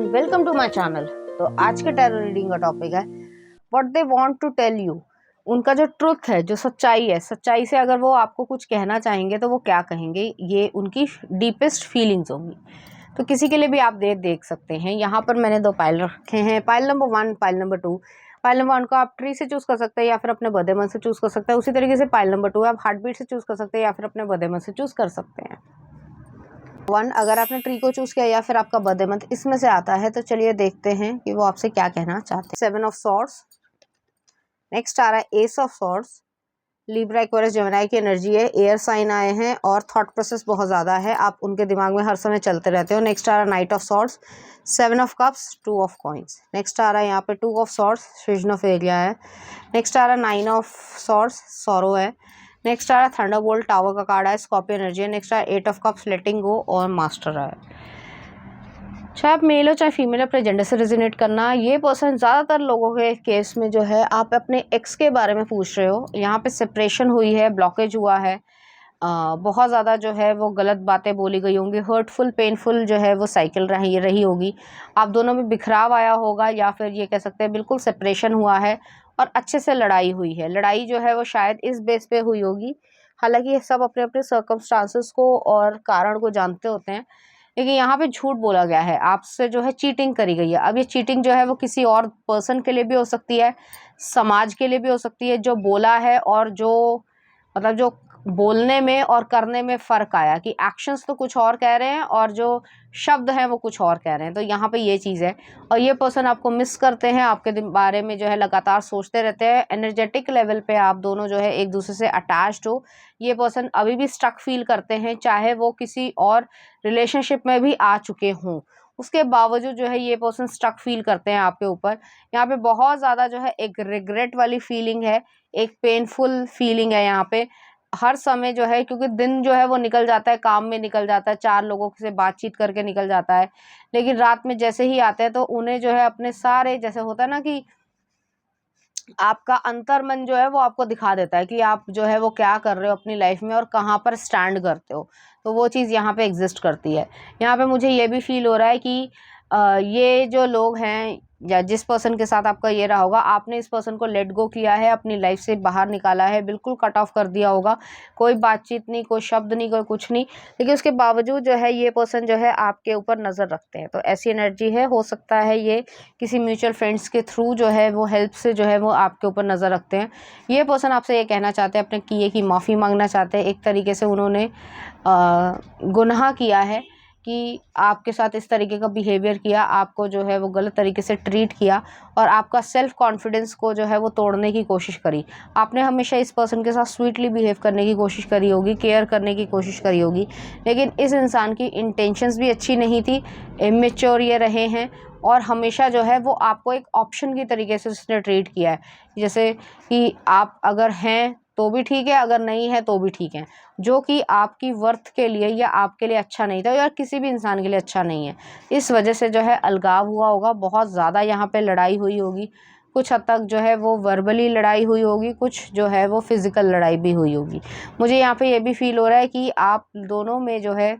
Welcome to my channel. तो आज के टैरो रीडिंग का टॉपिक है what they want to tell you. उनका जो ट्रुथ है, जो सच्चाई है, सच्चाई से अगर वो आपको कुछ कहना चाहेंगे तो वो क्या कहेंगे, ये उनकी डीपेस्ट फीलिंग्स होंगी। तो किसी के लिए भी आप देख सकते हैं। यहाँ पर मैंने 2 पाइल रखे हैं, pile number 1, pile number 2। Pile number 1 को आप ट्री से चूज कर सकते हैं या फिर अपने बर्थडे मंथ से चूज कर सकते हैं। उसी तरीके से पाइल नंबर 2 आप हार्ट बीट से चूज कर सकते हैं या फिर अपने बर्थडे मंथ से चूज कर सकते हैं। 1 अगर आपने ट्री को चूज किया या फिर आपका बर्थडे मंथ इसमें से आता है, तो चलिए देखते हैं कि वो आपसे क्या कहना चाहते हैं। 7 ऑफ सॉर्ड्स, नेक्स्ट आ रहा है S of swords. Libra, Aquarius, Gemini की एनर्जी है। एयर साइन आए हैं और थॉट प्रोसेस बहुत ज़्यादा है, आप उनके दिमाग में हर समय चलते रहते हो। नेक्स्ट आ रहा है knight of swords, 7 of cups, 2 of coins. Next आ रहा है यहाँ पे 2 of swords, vision of area है। नेक्स्ट आ रहा है 9 ऑफ सॉर्ड्स, सॉरो है। नेक्स्ट आ रहा है थंडरबोल्ट, टावर का कार्ड है, स्कॉर्पियो एनर्जी है। नेक्स्ट आ रहा है 8 ऑफ कप्स, लेटिंग गो और मास्टर है। चाहे आप मेल हो चाहे फीमेल, अपने जेंडर से रेजोनेट करना। ये पर्सन ज़्यादातर लोगों के केस में जो है, आप अपने एक्स के बारे में पूछ रहे हो। यहाँ पे सेपरेशन हुई है, ब्लॉकेज हुआ है, बहुत ज़्यादा जो है वो गलत बातें बोली गई होंगी, हर्टफुल पेनफुल जो है वो साइकिल रही होगी। आप दोनों में बिखराव आया होगा या फिर ये कह सकते हैं बिल्कुल सेपरेशन हुआ है और अच्छे से लड़ाई हुई है। लड़ाई जो है वो शायद इस बेस पे हुई होगी। हालांकि ये सब अपने अपने सर्कमस्टांसेस को और कारण को जानते होते हैं, लेकिन यहाँ पे झूठ बोला गया है, आपसे जो है चीटिंग करी गई है। अब ये चीटिंग जो है वो किसी और पर्सन के लिए भी हो सकती है, समाज के लिए भी हो सकती है। जो बोला है और जो मतलब जो बोलने में और करने में फ़र्क आया कि एक्शंस तो कुछ और कह रहे हैं और जो शब्द हैं वो कुछ और कह रहे हैं। तो यहाँ पे ये चीज़ है और ये पर्सन आपको मिस करते हैं, आपके बारे में जो है लगातार सोचते रहते हैं। एनर्जेटिक लेवल पे आप दोनों जो है एक दूसरे से अटैच्ड हो। ये पर्सन अभी भी स्टक फील करते हैं, चाहे वो किसी और रिलेशनशिप में भी आ चुके हों, उसके बावजूद जो है ये पर्सन स्टक फील करते हैं आपके ऊपर। यहाँ पे बहुत ज़्यादा जो है एक रिग्रेट वाली फीलिंग है, एक पेनफुल फीलिंग है यहाँ पे हर समय जो है, क्योंकि दिन जो है वो निकल जाता है, काम में निकल जाता है, 4 लोगों से बातचीत करके निकल जाता है। लेकिन रात में जैसे ही आते हैं तो उन्हें जो है अपने सारे, जैसे होता है ना कि आपका अंतर्मन जो है वो आपको दिखा देता है कि आप जो है वो क्या कर रहे हो अपनी लाइफ में और कहाँ पर स्टैंड करते हो। तो वो चीज़ यहाँ पे एग्जिस्ट करती है। यहाँ पे मुझे ये भी फील हो रहा है कि ये जो लोग हैं या जिस पर्सन के साथ आपका ये रहा होगा, आपने इस पर्सन को लेट गो किया है, अपनी लाइफ से बाहर निकाला है, बिल्कुल कट ऑफ कर दिया होगा। कोई बातचीत नहीं, कोई शब्द नहीं, कोई कुछ नहीं, लेकिन उसके बावजूद जो है ये पर्सन जो है आपके ऊपर नज़र रखते हैं। तो ऐसी एनर्जी है, हो सकता है ये किसी म्यूचुअल फ्रेंड्स के थ्रू जो है वो हेल्प से जो है वो आपके ऊपर नज़र रखते हैं। ये पर्सन आपसे ये कहना चाहते हैं, अपने किए की माफ़ी मांगना चाहते हैं। एक तरीके से उन्होंने गुनाह किया है कि आपके साथ इस तरीके का बिहेवियर किया, आपको जो है वो गलत तरीके से ट्रीट किया और आपका सेल्फ कॉन्फिडेंस को जो है वो तोड़ने की कोशिश करी। आपने हमेशा इस पर्सन के साथ स्वीटली बिहेव करने की कोशिश करी होगी, केयर करने की कोशिश करी होगी, लेकिन इस इंसान की इंटेंशंस भी अच्छी नहीं थी, इमेच्योर ये रहे हैं और हमेशा जो है वो आपको एक ऑप्शन की तरीके से उसने ट्रीट किया है। जैसे कि आप अगर हैं तो भी ठीक है, अगर नहीं है तो भी ठीक है, जो कि आपकी वर्थ के लिए या आपके लिए अच्छा नहीं था या किसी भी इंसान के लिए अच्छा नहीं है। इस वजह से जो है अलगाव हुआ होगा, बहुत ज़्यादा यहाँ पे लड़ाई हुई होगी, कुछ हद तक जो है वो वर्बली लड़ाई हुई होगी, कुछ जो है वो फिज़िकल लड़ाई भी हुई होगी। मुझे यहाँ पे ये भी फील हो रहा है कि आप दोनों में जो है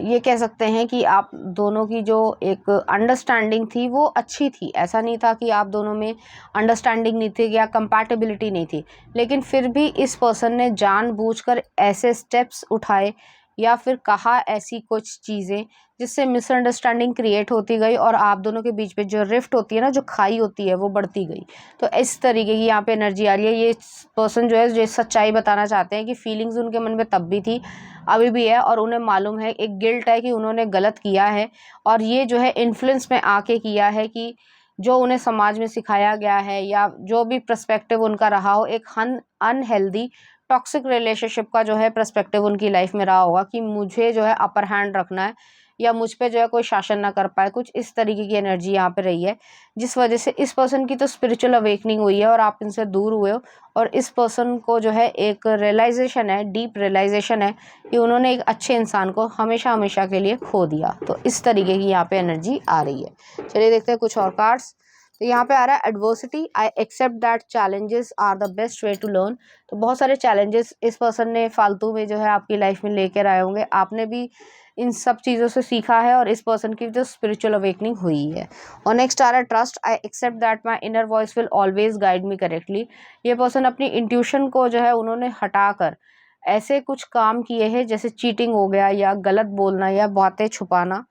ये कह सकते हैं कि आप दोनों की जो एक अंडरस्टैंडिंग थी वो अच्छी थी। ऐसा नहीं था कि आप दोनों में अंडरस्टैंडिंग नहीं थी या कंपैटिबिलिटी नहीं थी, लेकिन फिर भी इस पर्सन ने जानबूझकर ऐसे स्टेप्स उठाए या फिर कहा ऐसी कुछ चीज़ें जिससे मिसअंडरस्टैंडिंग क्रिएट होती गई और आप दोनों के बीच में जो रिफ्ट होती है ना, जो खाई होती है, वो बढ़ती गई। तो इस तरीके की यहाँ पे एनर्जी आ रही है। ये पर्सन जो है जो सच्चाई बताना चाहते हैं कि फीलिंग्स उनके मन में तब भी थी, अभी भी है और उन्हें मालूम है, एक गिल्ट है कि उन्होंने गलत किया है और ये जो है इन्फ्लुएंस में आके किया है कि जो उन्हें समाज में सिखाया गया है या जो भी पर्सपेक्टिव उनका रहा हो, एक अनहेल्दी टॉक्सिक रिलेशनशिप का जो है पर्सपेक्टिव उनकी लाइफ में रहा होगा कि मुझे जो है अपर हैंड रखना है या मुझ पे जो है कोई शासन ना कर पाए। कुछ इस तरीके की एनर्जी यहाँ पे रही है, जिस वजह से इस पर्सन की तो स्पिरिचुअल अवेकनिंग हुई है और आप इनसे दूर हुए हो और इस पर्सन को जो है एक रियलाइजेशन है, डीप रियलाइजेशन है कि उन्होंने एक अच्छे इंसान को हमेशा हमेशा के लिए खो दिया। तो इस तरीके की यहाँ पे एनर्जी आ रही है। चलिए देखते हैं कुछ और कार्ड्स। तो यहाँ पे आ रहा है adversity, I accept that challenges are the best way to learn. तो बहुत सारे चैलेंजेस इस पर्सन ने फालतू में जो है आपकी लाइफ में लेकर आए होंगे, आपने भी इन सब चीज़ों से सीखा है और इस पर्सन की जो स्पिरिचुअल अवेकनिंग हुई है। और नेक्स्ट आ रहा है trust, I accept that my inner voice will always guide me correctly. ये पर्सन अपनी इंट्यूशन को जो है उन्होंने हटाकर ऐसे कुछ काम किए हैं जैसे चीटिंग हो गया या गलत बोलना या बातें छुपाना,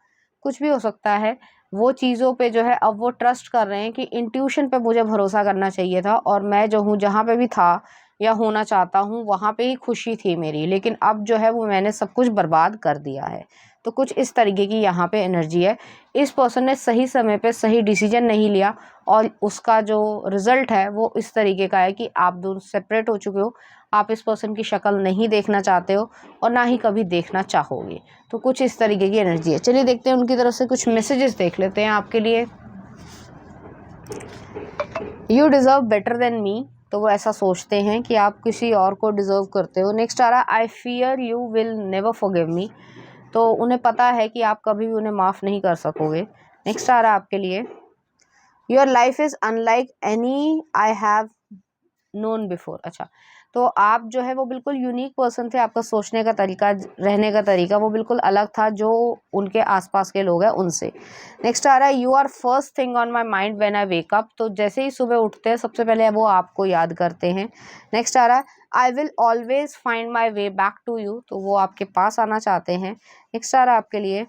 कुछ भी हो सकता है, वो चीज़ों पे जो है अब वो ट्रस्ट कर रहे हैं कि इंट्यूशन पे मुझे भरोसा करना चाहिए था और मैं जो हूँ जहाँ पे भी था या होना चाहता हूँ वहाँ पे ही खुशी थी मेरी, लेकिन अब जो है वो मैंने सब कुछ बर्बाद कर दिया है। तो कुछ इस तरीके की यहाँ पे एनर्जी है। इस पर्सन ने सही समय पे सही डिसीजन नहीं लिया और उसका जो रिजल्ट है वो इस तरीके का है कि आप दोनों सेपरेट हो चुके हो, आप इस पर्सन की शक्ल नहीं देखना चाहते हो और ना ही कभी देखना चाहोगे। तो कुछ इस तरीके की एनर्जी है। चलिए देखते हैं उनकी तरफ से कुछ मैसेजेस देख लेते हैं आपके लिए। You deserve better than me, तो वो ऐसा सोचते हैं कि आप किसी और को डिज़र्व करते हो। नेक्स्ट आ रहा है I fear you will never forgive me, तो उन्हें पता है कि आप कभी भी उन्हें माफ़ नहीं कर सकोगे। नेक्स्ट आ रहा है आपके लिए your life is unlike any I have known before. अच्छा, तो आप जो है वो बिल्कुल यूनिक पर्सन थे, आपका सोचने का तरीका, रहने का तरीका वो बिल्कुल अलग था जो उनके आसपास के लोग हैं उनसे। नेक्स्ट आ रहा है you are first thing on my mind when I wake up, तो जैसे ही सुबह उठते हैं सबसे पहले वो आपको याद करते हैं। नेक्स्ट आ रहा है I will always find my way back to you, तो वो आपके पास आना चाहते हैं। नेक्स्ट आ रहा है आपके लिए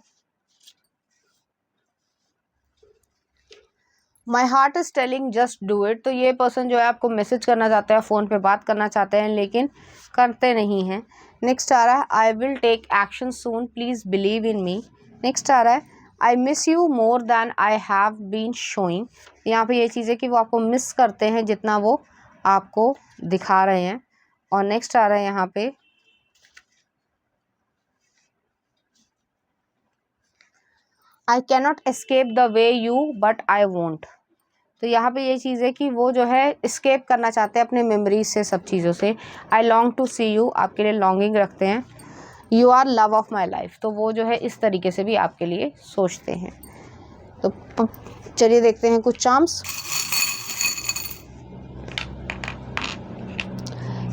my heart is telling just do it, तो ये पर्सन जो है आपको मैसेज करना चाहता है, फ़ोन पे बात करना चाहते हैं लेकिन करते नहीं हैं। नेक्स्ट आ रहा है I will take action soon please believe in me. Next आ रहा है I miss you more than I have been showing, यहाँ पे ये चीज़ है कि वो आपको मिस करते हैं जितना वो आपको दिखा रहे हैं। और नेक्स्ट आ रहा है यहाँ पे I cannot escape the way you but I won't, तो यहाँ पे ये चीज़ है कि वो जो है एस्केप करना चाहते हैं अपने मेमोरीज से, सब चीज़ों से। I long to see you, आपके लिए लॉन्गिंग रखते हैं। You are love of my life, तो वो जो है इस तरीके से भी आपके लिए सोचते हैं। तो चलिए देखते हैं कुछ चार्म्स।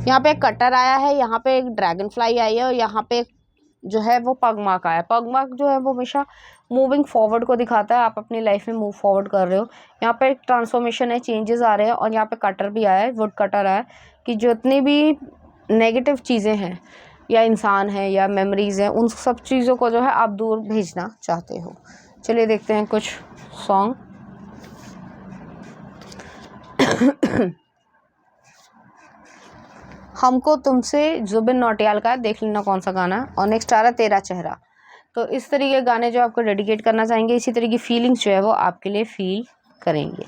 यहाँ पे एक कटर आया है, यहाँ पे एक ड्रैगन फ्लाई आई है और यहाँ पे जो है वो पगमार्क आया है। पगमार्क जो है वो हमेशा मूविंग फॉरवर्ड को दिखाता है, आप अपनी लाइफ में मूव फॉरवर्ड कर रहे हो। यहाँ पे एक ट्रांसफॉर्मेशन है, चेंजेस आ रहे हैं। और यहाँ पे कटर भी आया है, वुड कटर आया है कि जितनी भी नेगेटिव चीज़ें हैं या इंसान है या मेमोरीज़ हैं, उन सब चीज़ों को जो है आप दूर भेजना चाहते हो। चलिए देखते हैं कुछ सॉन्ग। हमको तुमसे जुबिन नौटियाल का, देख लेना कौन सा गाना। और नेक्स्ट आ रहा है तेरा चेहरा, तो इस तरीके के गाने जो आपको डेडिकेट करना चाहेंगे, इसी तरह की फीलिंग्स जो है वो आपके लिए फील करेंगे।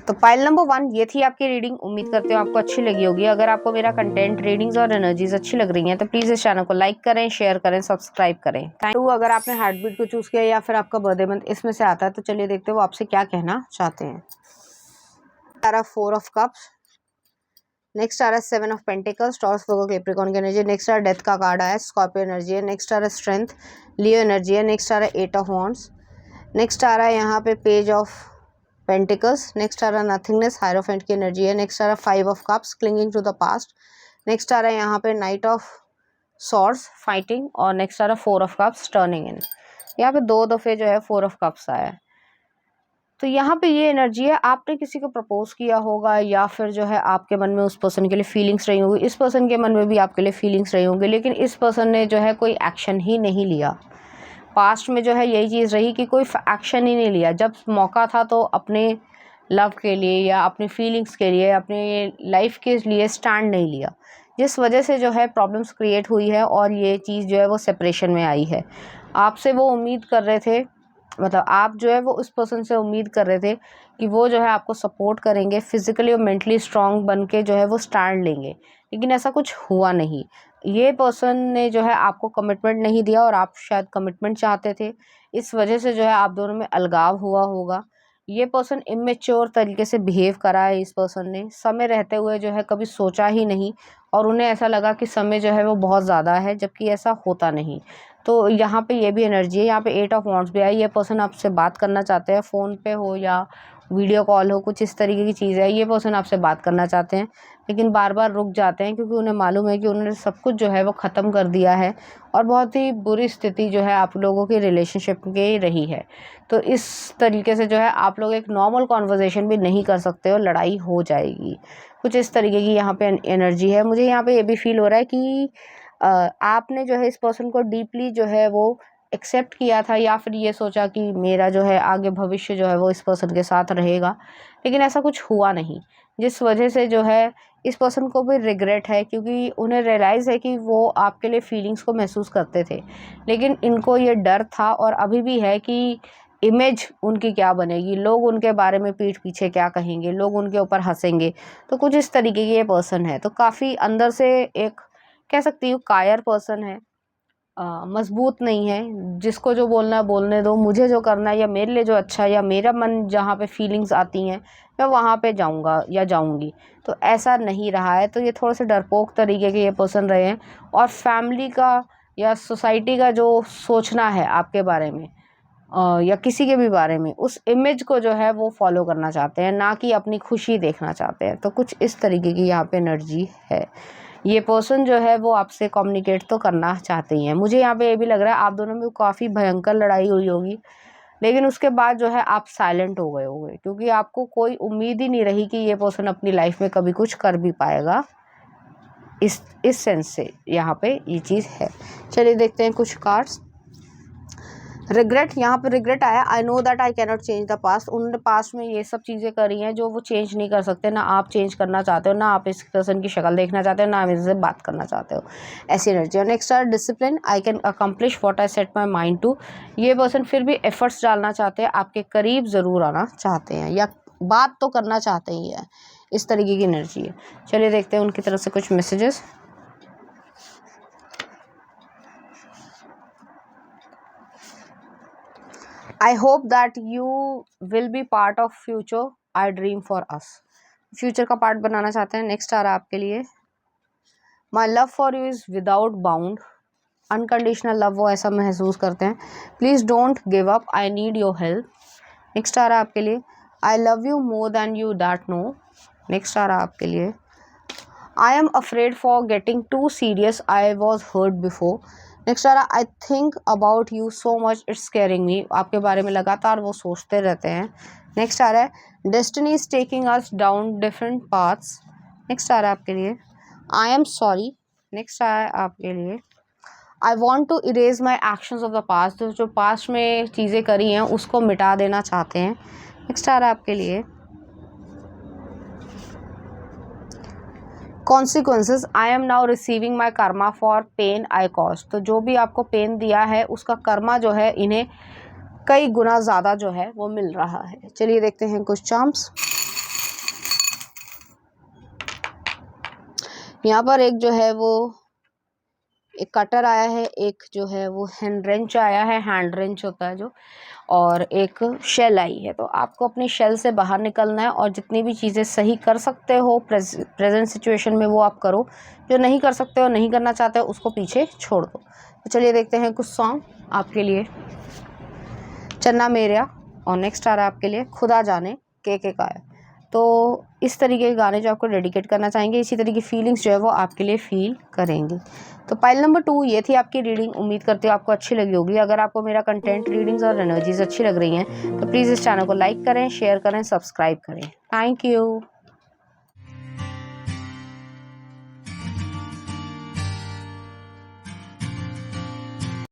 तो पाइल नंबर 1 ये थी आपकी रीडिंग। उम्मीद करते हो आपको अच्छी लगी होगी। अगर आपको मेरा कंटेंट, रीडिंग्स और एनर्जीज अच्छी लग रही हैं तो प्लीज़ इस चैनल को लाइक करें, शेयर करें, सब्सक्राइब करें। Thank you. अगर आपने हार्ट बीट को चूज़ किया या फिर आपका बर्थडे मंथ इसमें से आता है तो चलिए देखते हो वो आपसे क्या कहना चाहते हैं। सारा 4 ऑफ कप्स, नेक्स्ट आ रहा है 7 of pentacles, Taurus Virgo Capricorn की एनर्जी। नेक्स्ट आ रहा है डेथ का कार्ड आया है, स्कॉर्पियो एनर्जी है। नेक्स्ट आ रहा है स्ट्रेंथ, लियो एनर्जी है। नेक्स्ट आ रहा है 8 ऑफ वॉन्ड्स। नेक्स्ट आ रहा है यहाँ पे पेज ऑफ पेंटिकल्स। नेक्स्ट आ रहा है नथिंगनेस, हायरोफेंट की एनर्जी है। नेक्स्ट आ रहा है 5 of cups, clinging to the past. Next आ रहा है यहाँ पे नाइट ऑफ सॉर्ड्स, फाइटिंग। और नेक्स्ट आ रहा है 4 ऑफ कप्स, टर्निंग इन। यहाँ पे 2 दफ़े जो है 4 ऑफ कप्स आया है। तो यहाँ पे ये एनर्जी है, आपने किसी को प्रपोज किया होगा या फिर जो है आपके मन में उस पर्सन के लिए फीलिंग्स रही होगी, इस पर्सन के मन में भी आपके लिए फीलिंग्स रही होंगी, लेकिन इस पर्सन ने जो है कोई एक्शन ही नहीं लिया। पास्ट में जो है यही चीज़ रही कि कोई एक्शन ही नहीं लिया। जब मौका था तो अपने लव के लिए या अपनी फीलिंग्स के लिए, अपने लाइफ के लिए स्टैंड नहीं लिया, जिस वजह से जो है प्रॉब्लम्स क्रिएट हुई है और ये चीज़ जो है वो सेपरेशन में आई है। आपसे वो उम्मीद कर रहे थे, मतलब आप जो है वो उस पर्सन से उम्मीद कर रहे थे कि वो जो है आपको सपोर्ट करेंगे, फिज़िकली और मेंटली स्ट्रांग बन के जो है वो स्टैंड लेंगे, लेकिन ऐसा कुछ हुआ नहीं। ये पर्सन ने जो है आपको कमिटमेंट नहीं दिया और आप शायद कमिटमेंट चाहते थे, इस वजह से जो है आप दोनों में अलगाव हुआ होगा। ये पर्सन इमेच्योर तरीके से बिहेव करा है। इस पर्सन ने समय रहते हुए जो है कभी सोचा ही नहीं और उन्हें ऐसा लगा कि समय जो है वो बहुत ज़्यादा है, जबकि ऐसा होता नहीं। तो यहाँ पे ये भी एनर्जी है, यहाँ पे 8 ऑफ वॉन्ड्स भी आई। ये पर्सन आपसे बात करना चाहते हैं, फ़ोन पे हो या वीडियो कॉल हो, कुछ इस तरीके की चीज़ है। ये पर्सन आपसे बात करना चाहते हैं लेकिन बार बार रुक जाते हैं क्योंकि उन्हें मालूम है कि उन्होंने सब कुछ जो है वो ख़त्म कर दिया है और बहुत ही बुरी स्थिति जो है आप लोगों की रिलेशनशिप की रही है। तो इस तरीके से जो है आप लोग एक नॉर्मल कॉन्वर्जेसन भी नहीं कर सकते और लड़ाई हो जाएगी। कुछ इस तरीके की यहाँ पे एनर्जी है। मुझे यहाँ पे ये भी फील हो रहा है कि आपने जो है इस पर्सन को डीपली जो है वो एक्सेप्ट किया था या फिर ये सोचा कि मेरा जो है आगे भविष्य जो है वो इस पर्सन के साथ रहेगा, लेकिन ऐसा कुछ हुआ नहीं, जिस वजह से जो है इस पर्सन को भी रिग्रेट है क्योंकि उन्हें रियलाइज़ है कि वो आपके लिए फीलिंग्स को महसूस करते थे, लेकिन इनको ये डर था और अभी भी है कि इमेज उनकी क्या बनेगी, लोग उनके बारे में पीठ पीछे क्या कहेंगे, लोग उनके ऊपर हंसेंगे। तो कुछ इस तरीके की ये पर्सन है। तो काफ़ी अंदर से एक कह सकती हूँ कायर पर्सन है, मजबूत नहीं है, जिसको जो बोलना है बोलने दो, मुझे जो करना है या मेरे लिए जो अच्छा है या मेरा मन जहाँ पे फीलिंग्स आती हैं मैं वहाँ पे जाऊँगा या जाऊँगी। तो ऐसा नहीं रहा है। तो ये थोड़े से डरपोक तरीके के ये पर्सन रहे हैं और फैमिली का या सोसाइटी का जो सोचना है आपके बारे में या किसी के भी बारे में, उस इमेज को जो है वो फॉलो करना चाहते हैं, ना कि अपनी खुशी देखना चाहते हैं। तो कुछ इस तरीके की यहाँ पे एनर्जी है। ये पर्सन जो है वो आपसे कम्युनिकेट तो करना चाहते ही हैं। मुझे यहाँ पे ये भी लग रहा है आप दोनों में काफ़ी भयंकर लड़ाई हुई होगी, लेकिन उसके बाद जो है आप साइलेंट हो गए होंगे क्योंकि आपको कोई उम्मीद ही नहीं रही कि ये पर्सन अपनी लाइफ में कभी कुछ कर भी पाएगा। इस सेंस से यहाँ पे ये चीज़ है। चलिए देखते हैं कुछ कार्ड्स। रिग्रेट, यहाँ पे रिग्रेट आया। I know that I cannot change the past. उन्होंने पास्ट में ये सब चीज़ें करी हैं जो वो चेंज नहीं कर सकते, ना आप चेंज करना चाहते हो, ना आप इस पर्सन की शक्ल देखना चाहते हो, ना आप इससे बात करना चाहते हो, ऐसी एनर्जी। और next are discipline, I can accomplish what I set my mind to. ये पर्सन फिर भी एफर्ट्स डालना चाहते हैं, आपके करीब ज़रूर आना चाहते हैं या बात तो करना चाहते ही है, इस तरीके की एनर्जी है। चलिए देखते हैं उनकी तरफ से कुछ messages. I hope that you will be part of future I dream for us. Future का पार्ट बनाना चाहते हैं। नेक्स्ट आ रहा है आपके लिए, My love for you is without bound. Unconditional love वो ऐसा महसूस करते हैं। Please don't give up, I need your help. Next आ रहा है आपके लिए, I love you more than you that know. Next आ रहा है आपके लिए, I am afraid for getting too serious, I was hurt before. Next आ रहा, I think about you so much it's scaring me. आपके बारे में लगातार वो सोचते रहते हैं। नेक्स्ट आ रहा है, destiny is taking us down different paths. Next आ रहा है आपके लिए, आई एम सॉरी। नेक्स्ट आ रहा है आपके लिए, I want to erase my actions of the past. जो पास्ट में चीज़ें करी हैं उसको मिटा देना चाहते हैं। नेक्स्ट आ रहा है आपके लिए, consequences, I am now receiving my karma for pain I cause. तो जो भी आपको पेन दिया है उसका कर्मा जो है इन्हें कई गुना ज़्यादा जो है वो मिल रहा है। चलिए देखते हैं कुछ चार्म्स। यहाँ पर एक जो है वो एक कटर आया है, एक जो है वो हैंड रेंच आया है, हैंड रेंच होता है जो, और एक शेल आई है। तो आपको अपनी शेल से बाहर निकलना है और जितनी भी चीज़ें सही कर सकते हो प्रेजेंट सिचुएशन में वो आप करो, जो नहीं कर सकते हो नहीं करना चाहते हो उसको पीछे छोड़ दो। तो चलिए देखते हैं कुछ सॉन्ग आपके लिए, चन्ना मेरेया। और नेक्स्ट आ रहा है आपके लिए, खुदा जाने के का है। तो इस तरीके के गाने जो आपको डेडिकेट करना चाहेंगे, इसी तरीके की फीलिंग्स जो है वो आपके लिए फील करेंगे। तो पाइल नंबर 2 ये थी आपकी रीडिंग। उम्मीद करती हूँ आपको अच्छी लगी होगी। अगर आपको मेरा कंटेंट, रीडिंग्स और एनर्जीज अच्छी लग रही हैं तो प्लीज़ इस चैनल को लाइक करें, शेयर करें, सब्सक्राइब करें। Thank you.